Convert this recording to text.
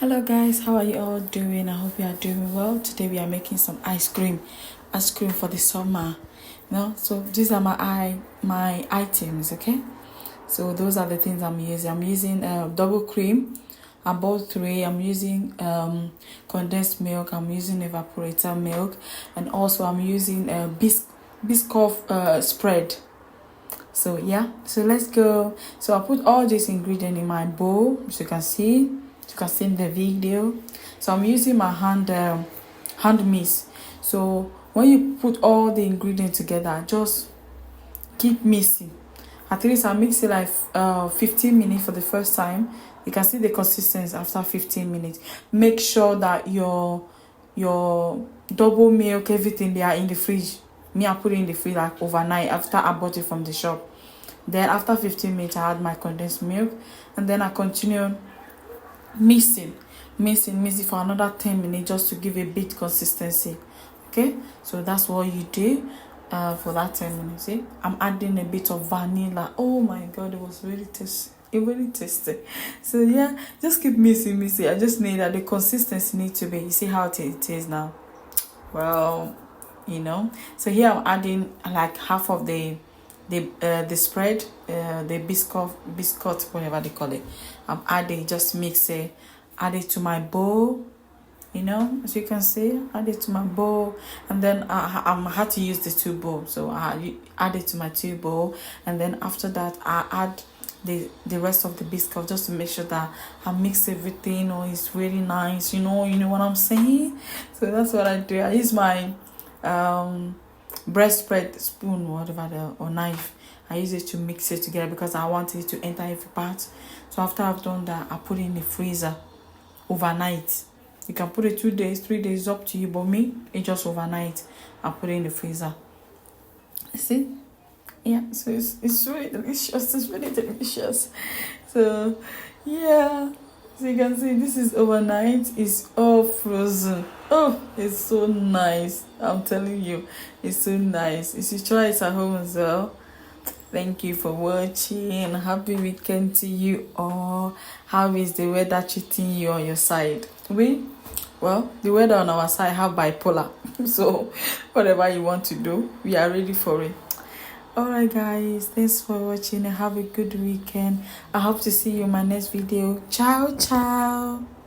Hello guys, how are you all doing? I hope you are doing well. Today we are making some ice cream for the summer. So these are my items, okay? So those are the things I'm using. I'm using double cream. I bought 3. I'm using condensed milk. I'm using evaporator milk, and also I'm using Biscoff spread. So yeah, so let's go. So I put all these ingredients in my bowl, as you can see. You can see in the video. So I'm using my hand mix. So when you put all the ingredients together, just keep mixing. At least I mix it like 15 minutes for the first time. You can see the consistency after 15 minutes. Make sure that your double milk, everything, they are in the fridge. Me, I put it in the fridge like overnight after I bought it from the shop. Then after 15 minutes, I add my condensed milk, and then I continue mixing for another 10 minutes just to give a bit consistency. Okay, so that's what you do for that 10 minutes. See, I'm adding a bit of vanilla. Oh my god, it was really tasty. It really tasty. So yeah, just keep mixing. I just need that the consistency needs to be. You see how it is now. Well, so here I'm adding like half of the spread, the biscuit, whatever they call it. I'm adding, just mix it, add it to my bowl. As you can see, add it to my bowl, and then I had to use the 2 bowl, so I add it to my 2 bowl, and then after that I add the rest of the biscuit just to make sure that I mix everything. It's really nice. You know what I'm saying. So that's what I do. I use my bread spread spoon, or knife. I use it to mix it together because I want it to enter every part. So after I've done that, I put it in the freezer overnight. You can put it 2 days, 3 days, up to you, but me, it's just overnight. I put it in the freezer. See? Yeah, so it's really delicious. It's really delicious. So yeah, so you can see this is overnight. It's all frozen. Oh, it's so nice. I'm telling you, it's so nice. You should try it at home as well. Thank you for watching. Happy weekend to you all. How is the weather treating you on your side? Well, the weather on our side have bipolar. So whatever you want to do, we are ready for it. Alright guys, thanks for watching and have a good weekend. I hope to see you in my next video. Ciao ciao.